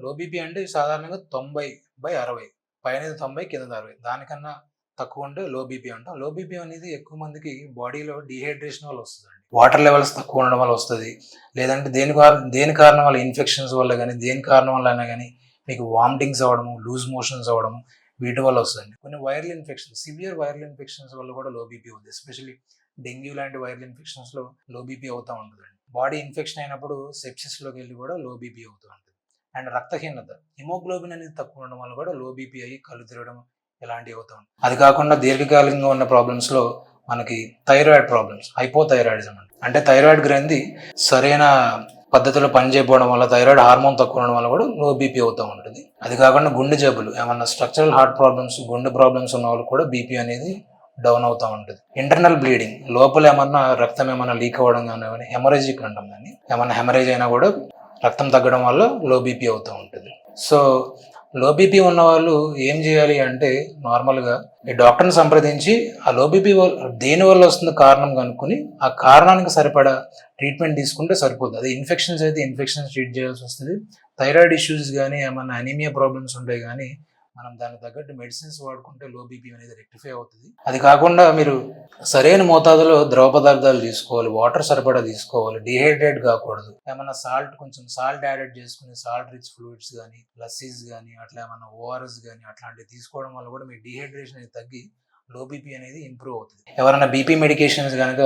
Low BP అంటే సాధారణంగా 90/60 పైనది 90 కిందది 60 దానికన్నా తక్కువ ఉంటే లో బీపీ అంటాం. లో బీపీ అనేది ఎక్కువ మందికి బాడీలో డీహైడ్రేషన్ వల్ల వస్తదండి. వాటర్ లెవెల్స్ తక్కువ ఉండడం వల్ల వస్తది. లేదంటే దేని కారణం వల్ల ఇన్ఫెక్షన్స్ వల్ల గాని, దేని కారణం వల్ల అయినా గాని మీకు వామిటింగ్స్ అవ్వడము, లూజ్ మోషన్స్ అవ్వడము వీటి వల్ల వస్తదండి. కొన్ని viral infections, severe viral infections వల్ల కూడా లో బీపీ అవుద్ది. ఎస్పెషల్లీ డెంగ్యూ లాంటి వైరల్ ఇన్ఫెక్షన్స్‌లో లో బీపీ అవుతా ఉంటదండి. బాడీ ఇన్ఫెక్షన్ అయినప్పుడు సెప్సిస్‌లోకి వెళ్లి కూడా లో బీపీ అవుతూ ఉంటది. అండ్ రక్తహీనత, హిమోగ్లోబిన్ అనేది తక్కువ ఉండడం వల్ల కూడా లో బీపీ అయ్యి కళ్ళు తిరగడం ఇలాంటివి అవుతా ఉంటాయి. అది కాకుండా దీర్ఘకాలికంగా ఉన్న ప్రాబ్లమ్స్‌లో మనకి థైరాయిడ్ ప్రాబ్లమ్స్, హైపోథైరాయిడిజం అంటే థైరాయిడ్ గ్రంథి సరైన పద్ధతిలో పనిచేయకపోవడం వల్ల, థైరాయిడ్ హార్మోన్ తక్కువ ఉండడం వల్ల కూడా లో బీపీ అవుతూ ఉంటుంది. అది కాకుండా గుండె జబ్బులు, ఏమన్నా స్ట్రక్చరల్ హార్ట్ ప్రాబ్లమ్స్, గుండె ప్రాబ్లమ్స్ ఉన్న వాళ్ళు కూడా బీపీ అనేది డౌన్ అవుతూ ఉంటుంది. ఇంటర్నల్ బ్లీడింగ్, లోపల ఏమన్నా రక్తం ఏమన్నా లీక్ అవ్వడం కానీ, హెమరేజిక్ అంటాం దాన్ని, ఏమన్నా హెమరేజ్ అయినా కూడా రక్తం తగ్గడం వల్ల లో బీపీ అవుతూ ఉంటుంది. సో లో బీపీ ఉన్న వాళ్ళు ఏం చేయాలి అంటే, నార్మల్గా ఈ డాక్టర్ని సంప్రదించి ఆ లో బీపీ దేని వల్ల వస్తుంది కారణం కనుక్కొని ఆ కారణానికి సరిపడా ట్రీట్మెంట్ తీసుకుంటే సరిపోతుంది. అది ఇన్ఫెక్షన్స్ అయితే ఇన్ఫెక్షన్స్ ట్రీట్ చేయాల్సి వస్తుంది. థైరాయిడ్ ఇష్యూస్ కానీ, ఏమన్నా అనీమియా ప్రాబ్లమ్స్ ఉంటాయి కానీ మనం దానికి తగ్గట్టు మెడిసిన్స్ వాడుకుంటే లో బీపీ అనేది రెక్టిఫై అవుతుంది. అది కాకుండా మీరు సరైన మోతాదులో ద్రవ పదార్థాలు తీసుకోవాలి, వాటర్ సరిపడా తీసుకోవాలి, డిహైడ్రేట్ కాకూడదు. ఏమన్నా కొంచెం సాల్ట్ యాడెడ్ చేసుకుని సాల్ట్ రిచ్ ఫ్లూయిడ్స్ కానీ, లస్సీస్ కానీ, అట్లా ఏమన్నా ఓఆర్ఎస్ కానీ అట్లాంటివి తీసుకోవడం వల్ల కూడా మీ డిహైడ్రేషన్ అనేది తగ్గి లో బీపీ అనేది ఇంప్రూవ్ అవుతుంది. ఎవరైనా బీపీ మెడికేషన్స్ కనుక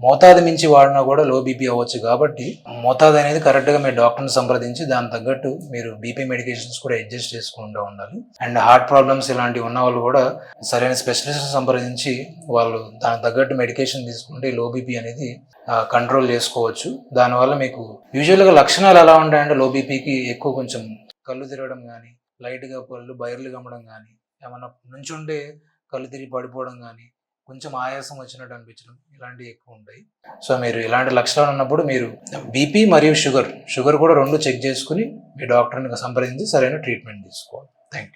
మోతాదు మించి వాడినా కూడా లో బీపీ అవ్వచ్చు. కాబట్టి మోతాదు అనేది కరెక్ట్గా మీ డాక్టర్ని సంప్రదించి దాని తగ్గట్టు మీరు బీపీ మెడికేషన్స్ కూడా అడ్జస్ట్ చేసుకుంటూ ఉండాలి. అండ్ హార్ట్ ప్రాబ్లమ్స్ ఇలాంటివి ఉన్న వాళ్ళు కూడా సరైన స్పెషలిస్ట్ సంప్రదించి వాళ్ళు దానికి తగ్గట్టు మెడికేషన్ తీసుకుంటే లో బీపీ అనేది కంట్రోల్ చేసుకోవచ్చు. దానివల్ల మీకు యూజువల్గా లక్షణాలు ఎలా ఉంటాయంటే, లో బీపీకి ఎక్కువ కొంచెం కళ్ళు తిరగడం కానీ, లైట్గా పళ్ళు బైర్లు గమ్మడం కానీ, ఏమన్నా నుంచుంటే కళ్ళు తిరిగి పడిపోవడం కానీ, కొంచెం ఆయాసం వచ్చినట్టు అనిపించడం ఇలాంటివి ఎక్కువ ఉంటాయి. సో మీరు ఇలాంటి లక్షణాలు ఉన్నప్పుడు మీరు బీపీ మరియు షుగర్ కూడా రెండు చెక్ చేసుకుని మీ డాక్టర్ని సంప్రదించి సరైన ట్రీట్మెంట్ తీసుకోవాలి. Thank you.